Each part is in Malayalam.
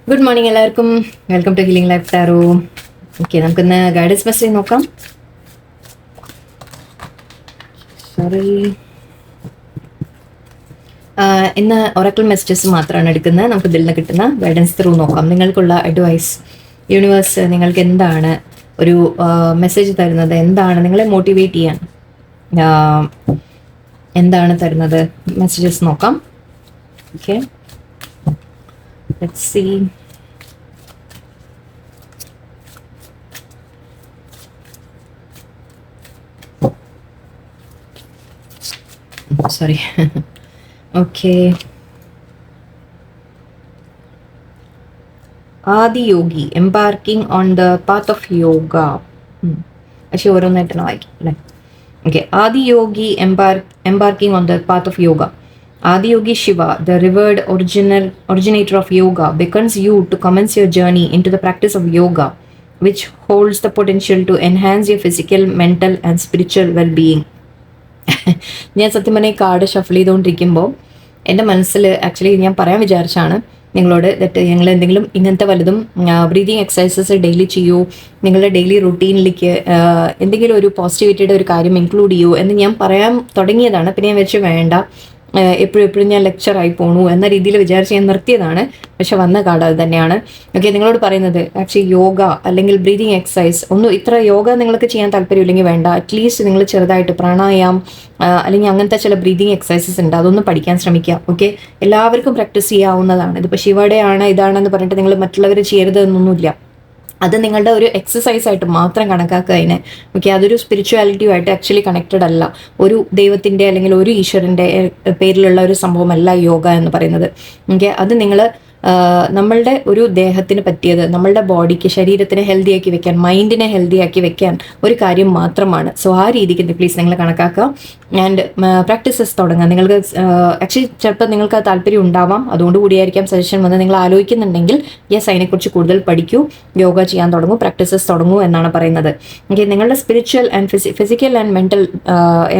ഗുഡ് മോർണിംഗ് എല്ലാവർക്കും. Welcome to healing life tarot. Okay, നമുക്കിന്ന് ഗൈഡൻസ് മെസ്സേജ് നോക്കാം. സോറി, ഇന്ന് ഒറക്കിൾ മെസ്സേജസ് മാത്രമാണ് എടുക്കുന്നത്. നമുക്ക് ഇതിൽ നിന്ന് കിട്ടുന്ന ഗൈഡൻസ് ത്രൂ നോക്കാം. നിങ്ങൾക്കുള്ള അഡ്വൈസ് യൂണിവേഴ്സ് നിങ്ങൾക്ക് എന്താണ് ഒരു മെസ്സേജ് തരുന്നത്, എന്താണ് നിങ്ങളെ മോട്ടിവേറ്റ് ചെയ്യാൻ എന്താണ് തരുന്നത്, മെസ്സേജസ് നോക്കാം. Okay, let's see. Sorry. Okay. Adi Yogi, embarking on the path of yoga. Actually, ഓരോന്നായിട്ടാണ് വായിക്കും അല്ലേ? Okay. Adi Yogi, embarking on the path of yoga. Adiyogi Shiva, the revered originator of yoga, beckons you to commence your journey into the practice of yoga, which holds the potential to enhance your physical, mental and spiritual well-being. ഞാൻ സത്യം പറഞ്ഞ ഈ കാർഡ് ഷഫിൾ ചെയ്തുകൊണ്ടിരിക്കുമ്പോൾ എൻ്റെ മനസ്സിൽ ആക്ച്വലി ഞാൻ പറയാൻ വിചാരിച്ചാണ് നിങ്ങളോട് ദറ്റ് ഞങ്ങൾ എന്തെങ്കിലും ഇങ്ങനത്തെ വലുതും ബ്രീതിങ് എക്സസൈസസ് ഡെയിലി ചെയ്യൂ, നിങ്ങളുടെ ഡെയിലി റുട്ടീനിലേക്ക് എന്തെങ്കിലും ഒരു പോസിറ്റിവിറ്റിയുടെ ഒരു കാര്യം ഇൻക്ലൂഡ് ചെയ്യൂ എന്ന് ഞാൻ പറയാൻ തുടങ്ങിയതാണ്. പിന്നെ ഞാൻ വെച്ച് വേണ്ട, എപ്പോഴും ഞാൻ ലെക്ചറായി പോണു എന്ന രീതിയിൽ വിചാരിച്ച് ഞാൻ നിർത്തിയതാണ്. പക്ഷെ വന്ന കാർഡ് അത് തന്നെയാണ്. ഓക്കെ, നിങ്ങളോട് പറയുന്നത് ആക്ച്വലി യോഗ അല്ലെങ്കിൽ ബ്രീതിങ് എക്സസൈസ് ഒന്നും ഇത്ര യോഗ നിങ്ങൾക്ക് ചെയ്യാൻ താല്പര്യമില്ലെങ്കിൽ വേണ്ട, അറ്റ്ലീസ്റ്റ് നിങ്ങൾ ചെറുതായിട്ട് പ്രാണായാം അല്ലെങ്കിൽ അങ്ങനത്തെ ചില ബ്രീതിങ് എക്സസൈസസ് ഉണ്ട്, അതൊന്നും പഠിക്കാൻ ശ്രമിക്കുക. ഓക്കെ, എല്ലാവർക്കും പ്രാക്ടീസ് ചെയ്യാവുന്നതാണ്. ഇതിപ്പോൾ ശിവയുടെ ആണ് ഇതാണെന്ന് പറഞ്ഞിട്ട് നിങ്ങൾ മറ്റുള്ളവർ ചെയ്യരുത് എന്നൊന്നുമില്ല. അത് നിങ്ങളുടെ ഒരു എക്സസൈസ് ആയിട്ട് മാത്രം കണക്കാക്കുക അതിനെ. ഓക്കെ, അതൊരു സ്പിരിച്വാലിറ്റിയുമായിട്ട് ആക്ച്വലി കണക്റ്റഡ് അല്ല. ഒരു ദൈവത്തിൻ്റെ അല്ലെങ്കിൽ ഒരു ഈശ്വരൻ്റെ പേരിലുള്ള ഒരു സംഭവമല്ല യോഗ എന്ന് പറയുന്നത്. ഓക്കെ, അത് നിങ്ങൾ നമ്മളുടെ ഒരു ദേഹത്തിന് പറ്റിയത്, നമ്മളുടെ ബോഡിക്ക്, ശരീരത്തിനെ ഹെൽത്തി ആക്കി വെക്കാൻ, മൈൻഡിനെ ഹെൽത്തി ആക്കി വെക്കാൻ ഒരു കാര്യം മാത്രമാണ്. സോ ആ രീതിക്ക് പ്ലീസ് നിങ്ങൾ കണക്കാക്കുക ആൻഡ് പ്രാക്ടീസസ് തുടങ്ങുക. നിങ്ങൾക്ക് ആക്ച്വലി ചിലപ്പോൾ നിങ്ങൾക്ക് താല്പര്യം ഉണ്ടാവാം, അതുകൊണ്ട് കൂടിയായിരിക്കാം സജഷൻ വന്ന് നിങ്ങൾ ആലോചിക്കുന്നുണ്ടെങ്കിൽ യെസ് അതിനെക്കുറിച്ച് കൂടുതൽ പഠിക്കൂ, യോഗ ചെയ്യാൻ തുടങ്ങൂ, പ്രാക്ടീസസ് തുടങ്ങൂ എന്നാണ് പറയുന്നത്. ഓക്കെ, നിങ്ങളുടെ spiritual and physical and mental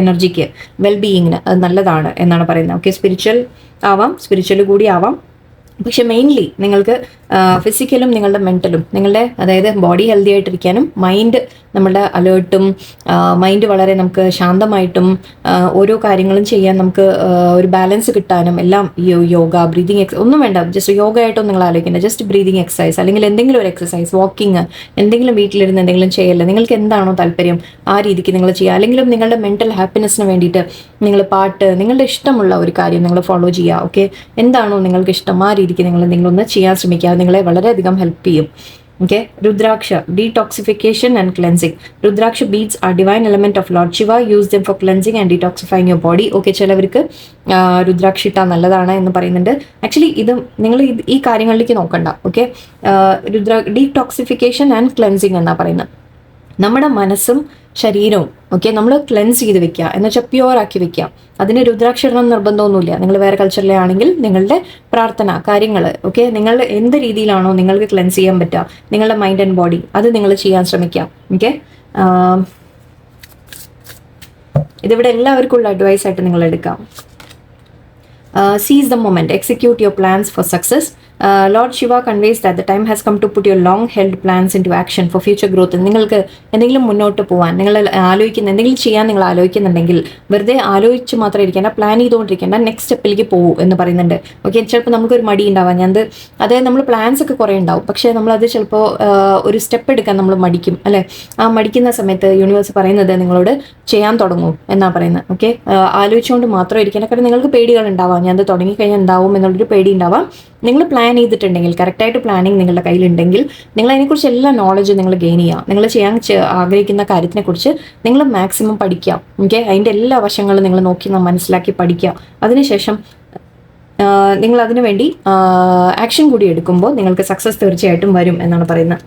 എനർജിക്ക് വെൽബീയിങ്ങിന് അത് നല്ലതാണ് എന്നാണ് പറയുന്നത്. ഓക്കെ, സ്പിരിച്വൽ ആവാം, സ്പിരിച്വൽ കൂടി ആവാം, പക്ഷെ മെയിൻലി നിങ്ങൾക്ക് ഫിസിക്കലും നിങ്ങളുടെ മെൻ്റലും നിങ്ങളുടെ അതായത് ബോഡി ഹെൽത്തി ആയിട്ടിരിക്കാനും മൈൻഡ് നമ്മളുടെ അലേർട്ടും മൈൻഡ് വളരെ നമുക്ക് ശാന്തമായിട്ടും ഓരോ കാര്യങ്ങളും ചെയ്യാൻ നമുക്ക് ഒരു ബാലൻസ് കിട്ടാനും എല്ലാം ഈ യോഗ ബ്രീതിങ് ഒന്നും വേണ്ട, ജസ്റ്റ് യോഗ ആയിട്ടൊന്നും നിങ്ങൾ ആലോചിക്കേണ്ട, ജസ്റ്റ് ബ്രീതിങ് എക്സസൈസ് അല്ലെങ്കിൽ എന്തെങ്കിലും ഒരു എക്സസൈസ്, വാക്കിങ്, എന്തെങ്കിലും വീട്ടിലിരുന്ന് എന്തെങ്കിലും ചെയ്യല്ല, നിങ്ങൾക്ക് എന്താണോ താല്പര്യം ആ രീതിക്ക് നിങ്ങൾ ചെയ്യുക. അല്ലെങ്കിലും നിങ്ങളുടെ മെൻ്റൽ ഹാപ്പിനെസ്സിന് വേണ്ടിയിട്ട് നിങ്ങൾ പാട്ട്, നിങ്ങളുടെ ഇഷ്ടമുള്ള ഒരു കാര്യം നിങ്ങൾ ഫോളോ ചെയ്യുക. ഓക്കെ, എന്താണോ നിങ്ങൾക്ക് ഇഷ്ടം ആ രീതിക്ക് നിങ്ങൾ എന്തെങ്കിലും ഒന്ന് ചെയ്യാൻ ശ്രമിക്കുക, നിങ്ങളെ വളരെയധികം ഹെൽപ്പ് ചെയ്യും. Okay, Rudraksha, detoxification and cleansing. Rudraksha beads are divine element of Lord Shiva. Use them for cleansing and detoxifying your body. Okay, ചിലവർക്ക് രുദ്രാക്ഷ ഇട്ടാൽ നല്ലതാണ് എന്ന് പറയുന്നുണ്ട്. ആക്ച്വലി ഇത് നിങ്ങൾ ഈ കാര്യങ്ങളിലേക്ക് നോക്കണ്ട. ഓക്കെ, ഡീടോക്സിഫിക്കേഷൻ ആൻഡ് ക്ലെൻസിങ് എന്നാണ് പറയുന്നത്. നമ്മുടെ മനസ്സും ശരീരവും ഓക്കെ നമ്മൾ ക്ലെൻസ് ചെയ്ത് വെക്കുക എന്ന് വെച്ചാൽ പ്യുവർ ആക്കി വെക്കുക. അതിന് രുദ്രാക്ഷ ഇടണം നിർബന്ധമൊന്നുമില്ല. നിങ്ങൾ വേറെ കൾച്ചറിലെ ആണെങ്കിൽ നിങ്ങളുടെ പ്രാർത്ഥന കാര്യങ്ങൾ ഓക്കെ, നിങ്ങൾ എന്ത് രീതിയിലാണോ നിങ്ങൾക്ക് ക്ലെൻസ് ചെയ്യാൻ പറ്റുക നിങ്ങളുടെ മൈൻഡ് ആൻഡ് ബോഡി, അത് നിങ്ങൾ ചെയ്യാൻ ശ്രമിക്കുക. ഓക്കെ, ഇതിവിടെ എല്ലാവർക്കും ഉള്ള അഡ്വൈസ് ആയിട്ട് നിങ്ങൾ എടുക്കാം. Seize the moment, execute your plans for success. Lord Shiva conveys that the time has come to put your long-held plans into action for future growth. നിങ്ങൾക്ക് എന്തെങ്കിലും മുന്നോട്ട് പോകാൻ, നിങ്ങൾ ആലോചിക്കുന്ന എന്തെങ്കിലും ചെയ്യാൻ നിങ്ങൾ ആലോചിക്കുന്നുണ്ടെങ്കിൽ വെറുതെ ആലോചിച്ച് മാത്രം ഇരിക്കേണ്ട, പ്ലാൻ ചെയ്തുകൊണ്ടിരിക്കേണ്ട, നെക്സ്റ്റ് സ്റ്റെപ്പിലേക്ക് പോകും എന്ന് പറയുന്നുണ്ട്. ഓക്കെ, ചിലപ്പോൾ നമുക്കൊരു മടി ഉണ്ടാവാം. അതായത് നമ്മൾ പ്ലാൻസ് ഒക്കെ കുറേ ഉണ്ടാവും, പക്ഷേ നമ്മളത് ചിലപ്പോൾ ഒരു സ്റ്റെപ്പ് എടുക്കാൻ നമ്മൾ മടിക്കും അല്ലേ. ആ മടിക്കുന്ന സമയത്ത് യൂണിവേഴ്സ് പറയുന്നത് നിങ്ങളോട് ചെയ്യാൻ തുടങ്ങൂ എന്നാണ് പറയുന്നത്. ഓക്കെ, ആലോചിച്ചുകൊണ്ട് മാത്രം ഇരിക്കേണ്ട, കാരണം നിങ്ങൾക്ക് പേടികൾ ഉണ്ടാവാം. ഞാനത് തുടങ്ങിക്കഴിഞ്ഞാൽ എന്താവും എന്നുള്ളൊരു പേടി ഉണ്ടാവാം. നിങ്ങൾ പ്ലാൻ ചെയ്തിട്ടുണ്ടെങ്കിൽ, കറക്റ്റായിട്ട് പ്ലാനിങ് നിങ്ങളുടെ കയ്യിലുണ്ടെങ്കിൽ നിങ്ങൾ അതിനെക്കുറിച്ച് എല്ലാ നോളജ് നിങ്ങൾ ഗെയിൻ ചെയ്യുക. നിങ്ങൾ ചെയ്യാൻ ആഗ്രഹിക്കുന്ന കാര്യത്തിനെക്കുറിച്ച് നിങ്ങൾ മാക്സിമം പഠിക്കുക. ഓക്കെ, അതിൻ്റെ എല്ലാ വശങ്ങളും നിങ്ങൾ നോക്കി മനസ്സിലാക്കി പഠിക്കുക. അതിനുശേഷം നിങ്ങൾ അതിനു വേണ്ടി ആക്ഷൻ കൂടി എടുക്കുമ്പോൾ നിങ്ങൾക്ക് സക്സസ് തീർച്ചയായിട്ടും വരും എന്നാണ് പറയുന്നത്.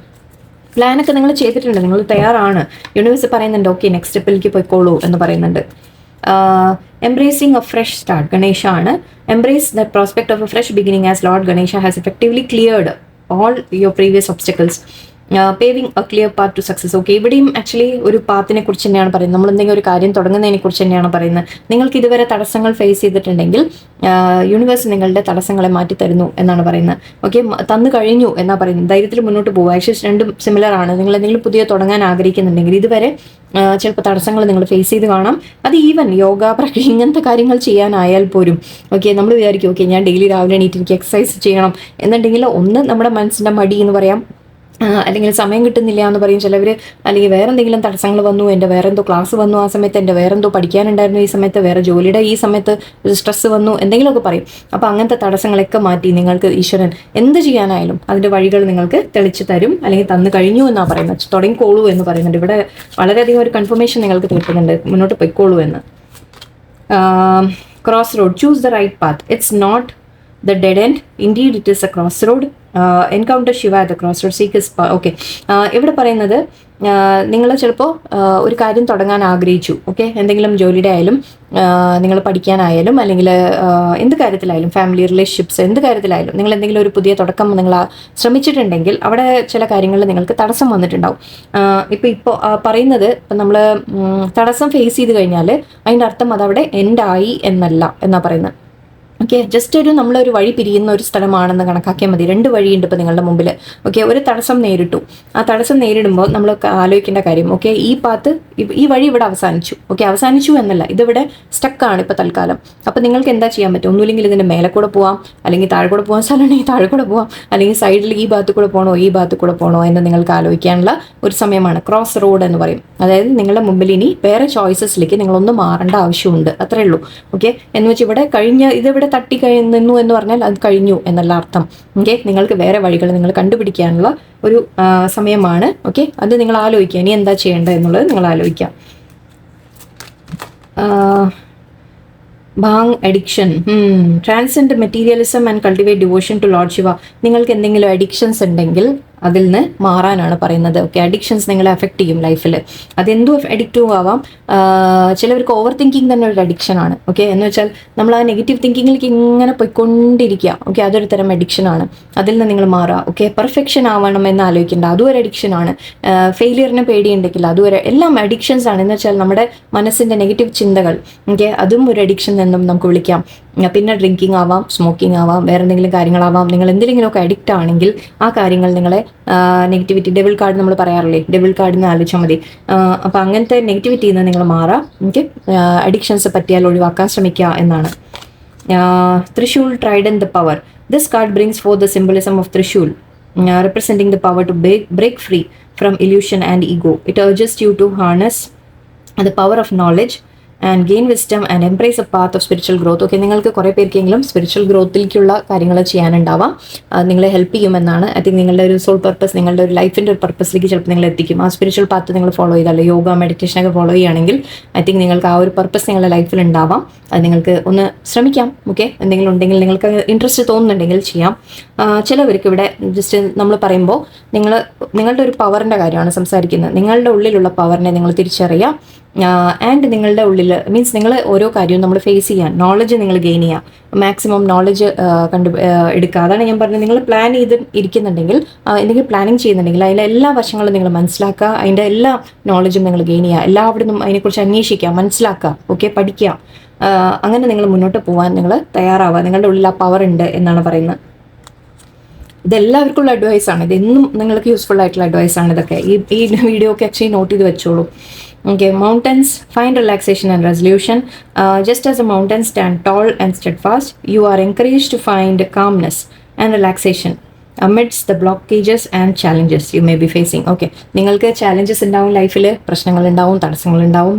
പ്ലാനൊക്കെ നിങ്ങൾ ചെയ്തിട്ടുണ്ട്, നിങ്ങൾ തയ്യാറാണ്. യൂണിവേഴ്സ് പറയുന്നുണ്ട് ഓക്കെ നെക്സ്റ്റ് സ്റ്റെപ്പിലേക്ക് പോയിക്കോളൂ എന്ന് പറയുന്നുണ്ട്. Embracing a fresh start, Ganesha ആണ്. Embrace the prospect of a fresh beginning as Lord Ganesha has effectively cleared all your previous obstacles. Paving a clear path to success. Okay, ഇവിടെയും ആക്ച്വലി ഒരു പാത്തിനെ കുറിച്ച് തന്നെയാണ് പറയുന്നത്. നമ്മൾ എന്തെങ്കിലും ഒരു കാര്യം തുടങ്ങുന്നതിനെ കുറിച്ച് തന്നെയാണ് പറയുന്നത്. നിങ്ങൾക്ക് ഇതുവരെ തടസ്സങ്ങൾ ഫേസ് ചെയ്തിട്ടുണ്ടെങ്കിൽ യൂണിവേഴ്സ് നിങ്ങളുടെ തടസ്സങ്ങളെ മാറ്റി തരുന്നു എന്നാണ് പറയുന്നത്. ഓക്കെ, തന്നു കഴിഞ്ഞു എന്നാണ് പറയുന്നത്. ധൈര്യത്തിൽ മുന്നോട്ട് പോകുക. ആക്ച്വലി രണ്ടും സിമിലർ ആണ്. നിങ്ങൾ എന്തെങ്കിലും പുതിയ തുടങ്ങാൻ ആഗ്രഹിക്കുന്നുണ്ടെങ്കിൽ ഇതുവരെ ചിലപ്പോൾ തടസ്സങ്ങൾ നിങ്ങൾ ഫേസ് ചെയ്ത് കാണാം. അത് ഈവൻ യോഗ ഇങ്ങനത്തെ കാര്യങ്ങൾ ചെയ്യാനായാൽ പോലും ഓക്കെ, നമ്മൾ വിചാരിക്കും ഓക്കെ ഞാൻ ഡെയിലി രാവിലെ എണീറ്റ് എനിക്ക് എക്സസൈസ് ചെയ്യണം എന്നുണ്ടെങ്കിൽ ഒന്ന് നമ്മുടെ മനസ്സിൻ്റെ മടി എന്ന് പറയാം, അല്ലെങ്കിൽ സമയം കിട്ടുന്നില്ല എന്ന് പറയും ചിലവർ, അല്ലെങ്കിൽ വേറെ എന്തെങ്കിലും തടസ്സങ്ങൾ വന്നു, എൻ്റെ വേറെ എന്തോ ക്ലാസ് വന്നു ആ സമയത്ത്, എൻ്റെ വേറെ എന്തോ പഠിക്കാനുണ്ടായിരുന്നു ഈ സമയത്ത്, വേറെ ജോലിയുടെ ഈ സമയത്ത് സ്ട്രെസ്സ് വന്നു, എന്തെങ്കിലുമൊക്കെ പറയും. അപ്പോൾ അങ്ങനത്തെ തടസ്സങ്ങളൊക്കെ മാറ്റി നിങ്ങൾക്ക് ഈശ്വരൻ എന്ത് ചെയ്യാനായാലും അതിൻ്റെ വഴികൾ നിങ്ങൾക്ക് തെളിച്ച് തരും, അല്ലെങ്കിൽ തന്നു കഴിഞ്ഞു എന്നാണ് പറയുന്നത്. തുടങ്ങിക്കോളൂ എന്ന് പറയുന്നുണ്ട്. ഇവിടെ വളരെയധികം ഒരു കൺഫർമേഷൻ നിങ്ങൾക്ക് കിട്ടുന്നുണ്ട്, മുന്നോട്ട് പൊയ്ക്കോളൂ എന്ന്. Cross road, choose the right path, it's not the dead end, indeed it is a crossroad. Encounter Shiva at the crossroad, seek his path. Okay, ഇവിടെ പറയുന്നത് നിങ്ങൾ ചിലപ്പോൾ ഒരു കാര്യം തുടങ്ങാൻ ആഗ്രഹിച്ചു. ഓക്കെ, എന്തെങ്കിലും ജോലിയുടെ ആയാലും നിങ്ങൾ പഠിക്കാനായാലും അല്ലെങ്കിൽ എന്ത് കാര്യത്തിലായാലും, ഫാമിലി റിലേഷൻഷിപ്സ് എന്ത് കാര്യത്തിലായാലും നിങ്ങൾ എന്തെങ്കിലും ഒരു പുതിയ തുടക്കം നിങ്ങൾ ശ്രമിച്ചിട്ടുണ്ടെങ്കിൽ അവിടെ ചില കാര്യങ്ങളിൽ നിങ്ങൾക്ക് തടസ്സം വന്നിട്ടുണ്ടാവും. ഇപ്പോൾ പറയുന്നത് ഇപ്പം നമ്മൾ തടസ്സം ഫേസ് ചെയ്ത് കഴിഞ്ഞാൽ അതിൻ്റെ അർത്ഥം അതവിടെ എൻഡായി എന്നല്ല എന്നാണ് പറയുന്നത്. ഓക്കെ, ജസ്റ്റ് നമ്മളൊരു വഴി പിരിയുന്ന ഒരു സ്ഥലമാണെന്ന് കണക്കാക്കിയാൽ മതി. രണ്ട് വഴിയുണ്ട് ഇപ്പോൾ നിങ്ങളുടെ മുമ്പിൽ. ഓക്കെ, ഒരു തടസ്സം നേരിട്ടു. ആ തടസ്സം നേരിടുമ്പോൾ നമ്മൾ ആലോചിക്കേണ്ട കാര്യം ഓക്കെ ഈ വഴി ഇവിടെ അവസാനിച്ചു. ഓക്കെ, അവസാനിച്ചു എന്നല്ല, ഇതിവിടെ സ്റ്റക്കാണ് ഇപ്പോൾ തൽക്കാലം. അപ്പോൾ നിങ്ങൾക്ക് എന്താ ചെയ്യാൻ പറ്റും? ഒന്നുമില്ലെങ്കിൽ ഇതിൻ്റെ മേലെ കൂടെ പോവാം, അല്ലെങ്കിൽ താഴെ കൂടെ പോകാൻ സ്ഥലമുണ്ടെങ്കിൽ താഴെ കൂടെ പോവാം, അല്ലെങ്കിൽ സൈഡിൽ ഈ ഭാഗത്ത് കൂടെ പോകണോ ഈ ഭാഗത്ത് കൂടെ പോകണോ എന്ന് നിങ്ങൾക്ക് ആലോചിക്കാനുള്ള ഒരു സമയമാണ്. ക്രോസ് റോഡ് എന്ന് പറയും. അതായത് നിങ്ങളുടെ മുമ്പിൽ ഇനി വേറെ ചോയ്സസിലേക്ക് നിങ്ങളൊന്ന് മാറേണ്ട ആവശ്യമുണ്ട്, അത്രേ ഉള്ളൂ. ഓക്കെ, എന്ന് വെച്ചാൽ ഇവിടെ ഇതിവിടെ തട്ടി നിന്നു എന്ന് പറഞ്ഞാൽ അത് കഴിഞ്ഞു എന്നല്ല അർത്ഥം. ഓക്കെ, നിങ്ങൾക്ക് വേറെ വഴികൾ നിങ്ങൾ കണ്ടുപിടിക്കാനുള്ള ഒരു സമയമാണ്. ഓക്കെ, അത് നിങ്ങൾ ആലോചിക്കുക, ഇനി എന്താ ചെയ്യേണ്ടത് എന്നുള്ളത് നിങ്ങൾ ആലോചിക്കാം. Bhang addiction, transcend materialism and cultivate devotion to lord Shiva. നിങ്ങൾക്ക് എന്തെങ്കിലും അഡിക്ഷൻസ് ഉണ്ടെങ്കിൽ അതിൽ നിന്ന് മാറാനാണ് പറയുന്നത്. ഓക്കെ, അഡിക്ഷൻസ് നിങ്ങളെ അഫക്റ്റ് ചെയ്യും ലൈഫിൽ. അതെന്തോ അഡിക്റ്റീവ് ആവാം. ചിലവർക്ക് ഓവർ തിങ്കിങ് തന്നെ ഒരു അഡിക്ഷനാണ്. ഓക്കെ, എന്ന് വെച്ചാൽ നമ്മൾ ആ നെഗറ്റീവ് തിങ്കിങ്ങിലേക്ക് ഇങ്ങനെ പോയിക്കൊണ്ടിരിക്കുക. ഓക്കെ, അതൊരു തരം അഡിക്ഷനാണ്. അതിൽ നിന്ന് നിങ്ങൾ മാറുക. ഓക്കെ, പെർഫെക്ഷൻ ആവണം എന്ന് ആലോചിക്കേണ്ട, അതും ഒരു അഡിക്ഷനാണ്. ഫെയിലിയറിനെ പേടിയുണ്ടെങ്കിൽ അതും എല്ലാം അഡിക്ഷൻസ് ആണ്. എന്ന് വെച്ചാൽ നമ്മുടെ മനസ്സിൻ്റെ നെഗറ്റീവ് ചിന്തകൾ. ഓക്കെ, അതും ഒരു അഡിക്ഷൻ എന്നും നമുക്ക് വിളിക്കാം. പിന്നെ ഡ്രിങ്കിങ് ആവാം, സ്മോക്കിംഗ് ആവാം, വേറെ എന്തെങ്കിലും കാര്യങ്ങളാവാം. നിങ്ങൾ എന്തെങ്കിലുമൊക്കെ അഡിക്റ്റ് ആണെങ്കിൽ ആ കാര്യങ്ങൾ നിങ്ങളെ നെഗറ്റിവിറ്റി, ഡെവിൾ കാർഡ് നമ്മൾ പറയാറില്ലേ, ഡെവിൾ കാർഡിന് ആലോചിച്ചാൽ മതി. അപ്പോൾ അങ്ങനത്തെ നെഗറ്റിവിറ്റിയിൽ നിന്ന് നിങ്ങൾ മാറാം. ഓക്കെ, അഡിക്ഷൻസ് പറ്റിയാൽ ഒഴിവാക്കാൻ ശ്രമിക്കുക എന്നാണ്. Trishul Trident, the power. This card brings forth the symbolism of Trishul, representing the power to break free from illusion and ego. It urges you to harness the power of knowledge and gain wisdom and embrace a path of spiritual growth. Okay, നിങ്ങൾക്ക് കുറേ പേർക്കെങ്കിലും സ്പിരിച്വൽ ഗ്രോത്തിലേക്കുള്ള കാര്യങ്ങൾ ചെയ്യാനുണ്ടാവാം. നിങ്ങളെ ഹെൽപ്പ് ചെയ്യുമെന്നാണ്. ഐ തിങ്ക് നിങ്ങളുടെ ഒരു സോൾ പർപ്പസ്, നിങ്ങളുടെ ഒരു ലൈഫിൻ്റെ ഒരു പർപ്പസിലേക്ക് ചിലപ്പോൾ നിങ്ങൾ എത്തിക്കും. ആ സ്പിരിച്വൽ പാത്ത് നിങ്ങൾ ഫോളോ ചെയ്താൽ, യോഗ മെഡിറ്റേഷനൊക്കെ ഫോളോ ചെയ്യുകയാണെങ്കിൽ ഐ തിങ്ക് നിങ്ങൾക്ക് ആ ഒരു പർപ്പസ് നിങ്ങളുടെ ലൈഫിൽ ഉണ്ടാവാം. അത് നിങ്ങൾക്ക് ഒന്ന് ശ്രമിക്കാം. ഓക്കെ, എന്തെങ്കിലും ഉണ്ടെങ്കിൽ നിങ്ങൾക്ക് ഇൻട്രസ്റ്റ് തോന്നുന്നുണ്ടെങ്കിൽ ചെയ്യാം. ചിലവർക്ക് ഇവിടെ ജസ്റ്റ് നമ്മൾ പറയുമ്പോൾ നിങ്ങളുടെ ഒരു പവറിൻ്റെ കാര്യമാണ് സംസാരിക്കുന്നത്. നിങ്ങളുടെ ഉള്ളിലുള്ള പവറിനെ നിങ്ങൾ തിരിച്ചറിയാം. ആൻഡ് നിങ്ങളുടെ ഉള്ളിൽ മീൻസ് നിങ്ങൾ ഓരോ കാര്യവും നമ്മൾ ഫേസ് ചെയ്യാൻ നോളജ് നിങ്ങൾ ഗെയിൻ ചെയ്യുക, മാക്സിമം നോളജ് എടുക്കുക. അതാണ് ഞാൻ പറഞ്ഞത്. നിങ്ങൾ പ്ലാൻ ചെയ്ത് ഇരിക്കുന്നുണ്ടെങ്കിൽ, എന്തെങ്കിലും പ്ലാനിങ് ചെയ്യുന്നുണ്ടെങ്കിൽ അതിലെ എല്ലാ വശങ്ങളും നിങ്ങൾ മനസ്സിലാക്കുക, അതിൻ്റെ എല്ലാ നോളജും നിങ്ങൾ ഗെയിൻ ചെയ്യുക, എല്ലാവിടും അതിനെക്കുറിച്ച് അന്വേഷിക്കുക, മനസ്സിലാക്കുക. ഓക്കെ, പഠിക്കുക. അങ്ങനെ നിങ്ങൾ മുന്നോട്ട് പോകാൻ നിങ്ങൾ തയ്യാറാവുക. നിങ്ങളുടെ ഉള്ളിൽ ആ പവർ ഉണ്ട് എന്നാണ് പറയുന്നത്. ഇതെല്ലാവർക്കുള്ള അഡ്വൈസാണ്. ഇതെന്നും നിങ്ങൾക്ക് യൂസ്ഫുൾ ആയിട്ടുള്ള അഡ്വൈസാണ് ഇതൊക്കെ. ഈ വീഡിയോ ഒക്കെ ആക്ച്വലി നോട്ട് ചെയ്ത് വെച്ചോളൂ. Okay, mountains, find relaxation and resolution. Just as the mountains stand tall and steadfast, you are encouraged to find calmness and relaxation amidst the blockages and challenges you may be facing. Okay, നിങ്ങൾക്ക് ചാലഞ്ചസ് ഉണ്ടാവും, ലൈഫിൽ പ്രശ്നങ്ങളുണ്ടാവും, തടസ്സങ്ങളുണ്ടാവും.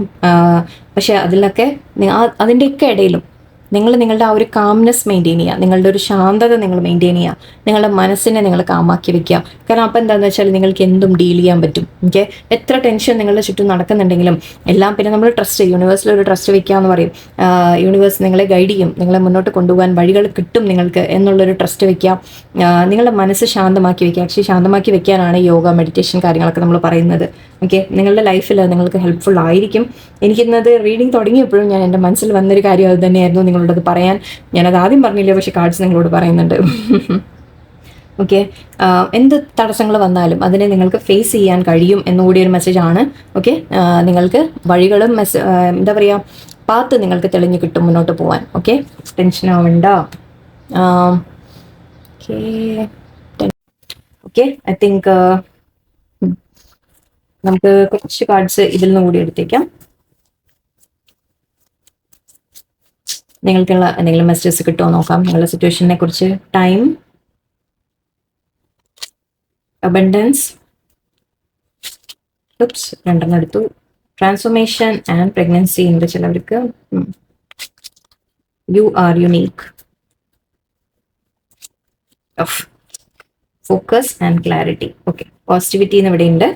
പക്ഷേ അതിലൊക്കെ അതിൻ്റെയൊക്കെ ഇടയിലും നിങ്ങളുടെ ആ ഒരു കാംനെസ് മെയിൻറ്റെയിൻ ചെയ്യുക, നിങ്ങളുടെ ഒരു ശാന്തത നിങ്ങൾ മെയിൻറ്റെയിൻ ചെയ്യുക, നിങ്ങളുടെ മനസ്സിനെ നിങ്ങൾ കാമാക്കി വെക്കുക. കാരണം അപ്പം എന്താണെന്ന് വെച്ചാൽ നിങ്ങൾക്ക് എന്തും ഡീൽ ചെയ്യാൻ പറ്റും. ഓക്കെ, എത്ര ടെൻഷൻ നിങ്ങളുടെ ചുറ്റും നടക്കുന്നുണ്ടെങ്കിലും എല്ലാം പിന്നെ നമ്മൾ ട്രസ്റ്റ്, യൂണിവേഴ്സിൽ ഒരു ട്രസ്റ്റ് വെക്കുക എന്ന് പറയും. യൂണിവേഴ്സ് നിങ്ങളെ ഗൈഡ് ചെയ്യും, നിങ്ങളെ മുന്നോട്ട് കൊണ്ടുപോകാൻ വഴികൾ കിട്ടും നിങ്ങൾക്ക് എന്നുള്ളൊരു ട്രസ്റ്റ് വെക്കുക. നിങ്ങളുടെ മനസ്സ് ശാന്തമാക്കി വെക്കുക. ആക്ച്വലി ശാന്തമാക്കി വെക്കാനാണ് യോഗ മെഡിറ്റേഷൻ കാര്യങ്ങളൊക്കെ നമ്മൾ പറയുന്നത്. ഓക്കെ, നിങ്ങളുടെ ലൈഫിൽ നിങ്ങൾക്ക് ഹെൽപ്ഫുൾ ആയിരിക്കും. എനിക്കിന്നത് റീഡിങ് തുടങ്ങിയപ്പോഴും ഞാൻ എൻ്റെ മനസ്സിൽ വന്നൊരു കാര്യം അത് തന്നെയായിരുന്നു നിങ്ങളോടത് പറയാൻ. ഞാനത് ആദ്യം പറഞ്ഞില്ല, പക്ഷേ കാർഡ്സ് നിങ്ങളോട് പറയുന്നുണ്ട്. ഓക്കെ, എന്ത് തടസ്സങ്ങൾ വന്നാലും അതിനെ നിങ്ങൾക്ക് ഫേസ് ചെയ്യാൻ കഴിയും എന്നുകൂടി ഒരു മെസ്സേജാണ്. ഓക്കെ, നിങ്ങൾക്ക് വഴികളും എന്താ പറയുക, പാത്ത് നിങ്ങൾക്ക് തെളിഞ്ഞു കിട്ടും മുന്നോട്ട് പോകാൻ. ഓക്കെ, ടെൻഷൻ ആവണ്ട. ഓക്കെ ഓക്കെ, ഐ തിങ്ക് നമുക്ക് കുറച്ച് കാർഡ്സ് ഇതിൽ നിന്ന് കൂടി എടുത്തേക്കാം. നിങ്ങൾക്കുള്ള എന്തെങ്കിലും മെസ്സേജസ് കിട്ടുമോ നോക്കാം നിങ്ങളുടെ സിറ്റുവേഷനെ കുറിച്ച്. ടൈം, അബണ്ടൻസ്, രണ്ടെണ്ണം എടുത്തു. ട്രാൻസ്ഫോർമേഷൻ ആൻഡ് പ്രഗ്നൻസി ഉണ്ട് ചിലവർക്ക്. You are unique, focus and clarity. Okay, positivity എന്ന് ഇവിടെ ഉണ്ട്.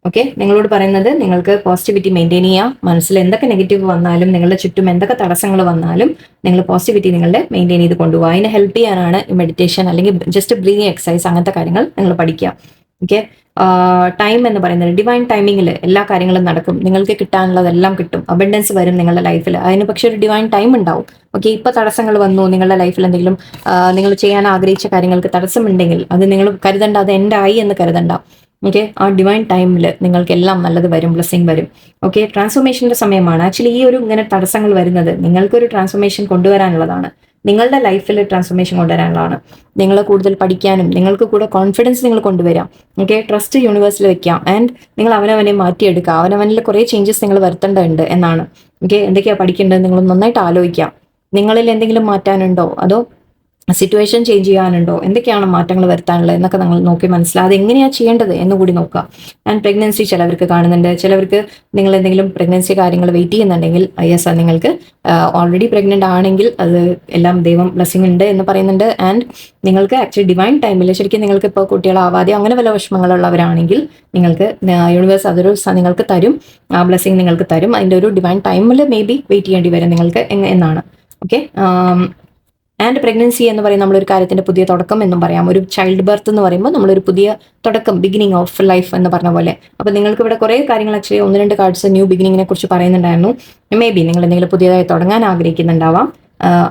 ഓക്കെ, നിങ്ങളോട് പറയുന്നത് നിങ്ങൾക്ക് പോസിറ്റിവിറ്റി മെയിൻറ്റെയിൻ ചെയ്യാം. മനസ്സിൽ എന്തൊക്കെ നെഗറ്റീവ് വന്നാലും, നിങ്ങളുടെ ചുറ്റും എന്തൊക്കെ തടസ്സങ്ങൾ വന്നാലും, നിങ്ങൾ പോസിറ്റിവിറ്റി നിങ്ങളുടെ മെയിൻറ്റെയിൻ ചെയ്ത് കൊണ്ടുപോകുക. അതിനെ ഹെൽപ്പ് ചെയ്യാനാണ് മെഡിറ്റേഷൻ അല്ലെങ്കിൽ ജസ്റ്റ് ബ്രീതിങ് എക്സസൈസ്, അങ്ങനത്തെ കാര്യങ്ങൾ നിങ്ങൾ പഠിക്കുക. ഓക്കെ, ടൈം എന്ന് പറയുന്നത് ഡിവൈൻ ടൈമിങ്ങിൽ എല്ലാ കാര്യങ്ങളും നടക്കും. നിങ്ങൾക്ക് കിട്ടാനുള്ളതെല്ലാം കിട്ടും. അബൻഡൻസ് വരും നിങ്ങളുടെ ലൈഫിൽ. അതിന് പക്ഷേ ഒരു ഡിവൈൻ ടൈം ഉണ്ടാവും. ഓക്കെ, ഇപ്പൊ തടസ്സങ്ങൾ വന്നു നിങ്ങളുടെ ലൈഫിൽ, എന്തെങ്കിലും നിങ്ങൾ ചെയ്യാൻ ആഗ്രഹിച്ച കാര്യങ്ങൾക്ക് തടസ്സമുണ്ടെങ്കിൽ അത് നിങ്ങൾ കരുതണ്ട, അത് എൻ്റെ ആയി എന്ന് കരുതണ്ട. ഓക്കെ, ആ ഡിവൈൻ ടൈമിൽ നിങ്ങൾക്ക് എല്ലാം നല്ലത് വരും, ബ്ലെസ്സിങ് വരും. ഓക്കെ, ട്രാൻസ്ഫോർമേഷന്റെ സമയമാണ്. ആക്ച്വലി ഈ ഒരു ഇങ്ങനെ തടസ്സങ്ങൾ വരുന്നത് നിങ്ങൾക്കൊരു ട്രാൻസ്ഫോർമേഷൻ കൊണ്ടുവരാനുള്ളതാണ്. നിങ്ങളുടെ ലൈഫിൽ ട്രാൻസ്ഫോർമേഷൻ കൊണ്ടുവരാനുള്ളതാണ്. നിങ്ങൾ കൂടുതൽ പഠിക്കാനും നിങ്ങൾക്ക് കൂടെ കോൺഫിഡൻസ് നിങ്ങൾ കൊണ്ടുവരാം. ഓക്കെ, ട്രസ്റ്റ് യൂണിവേഴ്സിൽ വെക്കാം. ആൻഡ് നിങ്ങൾ അവനവനെ മാറ്റിയെടുക്കുക. അവനവനിൽ കുറേ ചേഞ്ചസ് നിങ്ങൾ വരുത്തേണ്ടതുണ്ട് എന്നാണ്. ഓക്കെ, എന്തൊക്കെയാണ് പഠിക്കേണ്ടത് നിങ്ങൾ നന്നായിട്ട് ആലോചിക്കാം. നിങ്ങളിൽ എന്തെങ്കിലും മാറ്റാനുണ്ടോ, അതോ സിറ്റുവേഷൻ ചേഞ്ച് ചെയ്യാനുണ്ടോ, എന്തൊക്കെയാണ് മാറ്റങ്ങൾ വരുത്താനുള്ളത് എന്നൊക്കെ നിങ്ങൾ നോക്കി മനസ്സിലാതെ എങ്ങനെയാണ് ചെയ്യേണ്ടത് എന്നുകൂടി നോക്കുക. ആൻഡ് പ്രഗ്നൻസി ചിലവർക്ക് കാണുന്നുണ്ട്. ചിലവർക്ക് നിങ്ങൾ എന്തെങ്കിലും പ്രഗ്നൻസി കാര്യങ്ങൾ വെയിറ്റ് ചെയ്യുന്നുണ്ടെങ്കിൽ യെസ്, നിങ്ങൾക്ക് ഓൾറെഡി പ്രഗ്നന്റ് ആണെങ്കിൽ അത് എല്ലാം ദൈവം ബ്ലെസ്സിങ് ഉണ്ട് എന്ന് പറയുന്നുണ്ട്. ആൻഡ് നിങ്ങൾക്ക് ആക്ച്വലി ഡിവൈൻ ടൈമിൽ ശരിക്കും നിങ്ങൾക്ക് ഇപ്പോൾ കുട്ടികളാവാതെ അങ്ങനെ വല്ല വിഷമങ്ങളുള്ളവരാണെങ്കിൽ നിങ്ങൾക്ക് യൂണിവേഴ്സ് അതൊരു നിങ്ങൾക്ക് തരും, ആ ബ്ലെസ്സിങ് നിങ്ങൾക്ക് തരും. അതിൻ്റെ ഒരു ഡിവൈൻ ടൈമിൽ മേ ബി വെയിറ്റ് ചെയ്യേണ്ടി വരും നിങ്ങൾക്ക് എന്നാണ്. ഓക്കെ, ആൻഡ് പ്രഗ്നൻസി എന്ന് പറയുന്നത് നമ്മളൊരു കാര്യത്തിന്റെ പുതിയ തുടക്കം എന്നും പറയാം. ഒരു ചൈൽഡ് ബർത്ത് എന്ന് പറയുമ്പോൾ നമ്മളൊരു പുതിയ തുടക്കം, ബിഗിനിങ് ഓഫ് ലൈഫ് എന്ന് പറഞ്ഞ പോലെ. അപ്പോൾ നിങ്ങൾക്ക് ഇവിടെ കുറേ കാര്യങ്ങൾ ആക്ച്വലി 1-2 കാർഡ്സ് ന്യൂ ബിഗിനിങ്ങിനെ കുറിച്ച് പറയുന്നുണ്ടായിരുന്നു. മേ ബി നിങ്ങൾ എന്തെങ്കിലും പുതിയതായി തുടങ്ങാൻ ആഗ്രഹിക്കുന്നുണ്ടാവാം.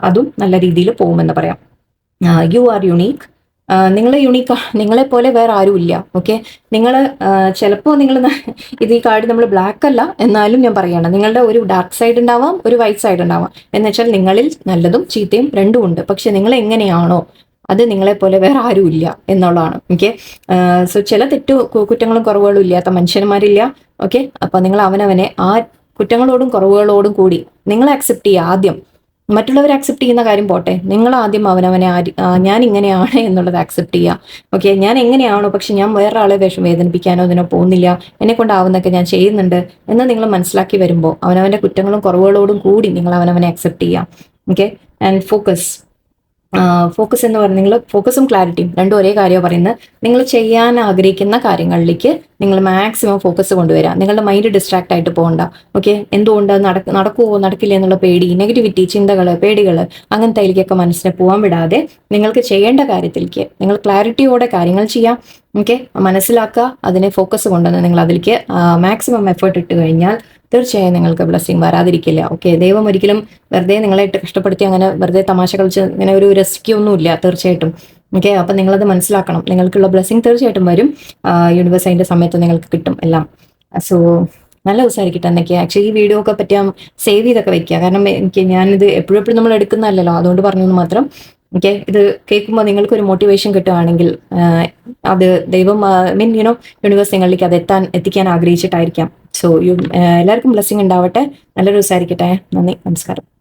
അതും നല്ല രീതിയിൽ പോകുമെന്ന് പറയാം. You are unique. നിങ്ങൾ യുണീക്ക്, നിങ്ങളെ പോലെ വേറെ ആരുമില്ല. ഓക്കെ, നിങ്ങൾ ചിലപ്പോൾ നിങ്ങൾ ഇത് ഈ കാർഡ് നമ്മൾ ബ്ലാക്ക് അല്ല എന്നാലും ഞാൻ പറയണം, നിങ്ങളുടെ ഒരു ഡാർക്ക് സൈഡ് ഉണ്ടാവാം, ഒരു വൈറ്റ് സൈഡ് ഉണ്ടാവാം. എന്ന് വെച്ചാൽ നിങ്ങളിൽ നല്ലതും ചീത്തയും രണ്ടും ഉണ്ട്. പക്ഷെ നിങ്ങൾ എങ്ങനെയാണോ അത് നിങ്ങളെ പോലെ വേറെ ആരുമില്ല എന്നുള്ളതാണ്. ഓക്കെ, സോ ചില കുറ്റങ്ങളും കുറവുകളും ഇല്ലാത്ത മനുഷ്യന്മാരില്ല. ഓക്കെ, അപ്പൊ നിങ്ങൾ അവനവനെ ആ കുറ്റങ്ങളോടും കുറവുകളോടും കൂടി നിങ്ങൾ അക്സെപ്റ്റ് ചെയ്യുക. ആദ്യം മറ്റുള്ളവരെ അക്സെപ്റ്റ് ചെയ്യുന്ന കാര്യം പോട്ടെ, നിങ്ങൾ ആദ്യം അവനവനെ ഞാൻ ഇങ്ങനെയാണ് എന്നുള്ളത് അക്സെപ്റ്റ് ചെയ്യുക. ഓക്കെ, ഞാൻ എങ്ങനെയാണോ, പക്ഷെ ഞാൻ വേറൊരാളെ വേദനിപ്പിക്കാനോ അതിനോ പോകുന്നില്ല, എന്നെ കൊണ്ടാവുന്നൊക്കെ ഞാൻ ചെയ്യുന്നുണ്ട് എന്ന് നിങ്ങൾ മനസ്സിലാക്കി വരുമ്പോൾ അവനവന്റെ കുറ്റങ്ങളും കുറവുകളോടും കൂടി നിങ്ങൾ അവനവനെ അക്സെപ്റ്റ് ചെയ്യാം. ഓക്കെ, ആൻഡ് ഫോക്കസ് എന്ന് പറഞ്ഞാൽ നിങ്ങൾ ഫോക്കസും ക്ലാരിറ്റിയും രണ്ടും ഒരേ കാര്യമാണ് പറയുന്നത്. നിങ്ങൾ ചെയ്യാൻ ആഗ്രഹിക്കുന്ന കാര്യങ്ങളിലേക്ക് നിങ്ങൾ മാക്സിമം ഫോക്കസ് കൊണ്ടുവരിക. നിങ്ങളുടെ മൈൻഡ് ഡിസ്ട്രാക്ട് ആയിട്ട് പോകണ്ട. ഓക്കെ, എന്തുകൊണ്ട് നടക്കുമോ നടക്കില്ല എന്നുള്ള പേടി, നെഗറ്റിവിറ്റി, ചിന്തകൾ, പേടികൾ, അങ്ങനത്തെ അതിലേക്കൊക്കെ മനസ്സിനെ പോകാൻ വിടാതെ നിങ്ങൾക്ക് ചെയ്യേണ്ട കാര്യത്തിലേക്ക് നിങ്ങൾ ക്ലാരിറ്റിയോടെ കാര്യങ്ങൾ ചെയ്യാം. ഓക്കെ, മനസ്സിലാക്കുക, അതിനെ ഫോക്കസ് കൊണ്ടുവന്ന് നിങ്ങൾ അതിലേക്ക് മാക്സിമം എഫേർട്ട് ഇട്ട് കഴിഞ്ഞാൽ തീർച്ചയായും നിങ്ങൾക്ക് ബ്ലെസ്സിങ് വരാതിരിക്കില്ല. ഓക്കെ, ദൈവം ഒരിക്കലും വെറുതെ നിങ്ങളെ ഇട്ട് കഷ്ടപ്പെടുത്തി അങ്ങനെ വെറുതെ തമാശ കളിച്ച് ഇങ്ങനെ ഒരു രസിക്കൊന്നുമില്ല തീർച്ചയായിട്ടും. ഓക്കെ, അപ്പം നിങ്ങളത് മനസ്സിലാക്കണം. നിങ്ങൾക്കുള്ള ബ്ലെസ്സിങ് തീർച്ചയായിട്ടും വരും. യൂണിവേഴ്സ് അതിൻ്റെ സമയത്ത് നിങ്ങൾക്ക് കിട്ടും എല്ലാം. സോ നല്ല ദിവസമായിരിക്കട്ടെ എന്നൊക്കെ. ആക്ച്വലി ഈ വീഡിയോ ഒക്കെ പറ്റിയാൽ സേവ് ചെയ്തൊക്കെ വെക്കുക. കാരണം ഞാനിത് എപ്പോഴും നമ്മൾ എടുക്കുന്നതല്ലല്ലോ, അതുകൊണ്ട് പറഞ്ഞെന്ന് മാത്രം. ഓക്കെ, ഇത് കേൾക്കുമ്പോൾ നിങ്ങൾക്കൊരു മോട്ടിവേഷൻ കിട്ടുകയാണെങ്കിൽ അത് ദൈവം യൂണിവേഴ്സ് നിങ്ങളിലേക്ക് അത് എത്തിക്കാൻ ആഗ്രഹിച്ചിട്ടായിരിക്കാം. സോ എല്ലാവർക്കും ബ്ലെസ്സിങ് ഉണ്ടാവട്ടെ. നല്ലൊരു ദിവസമായിരിക്കട്ടെ. നന്ദി, നമസ്കാരം.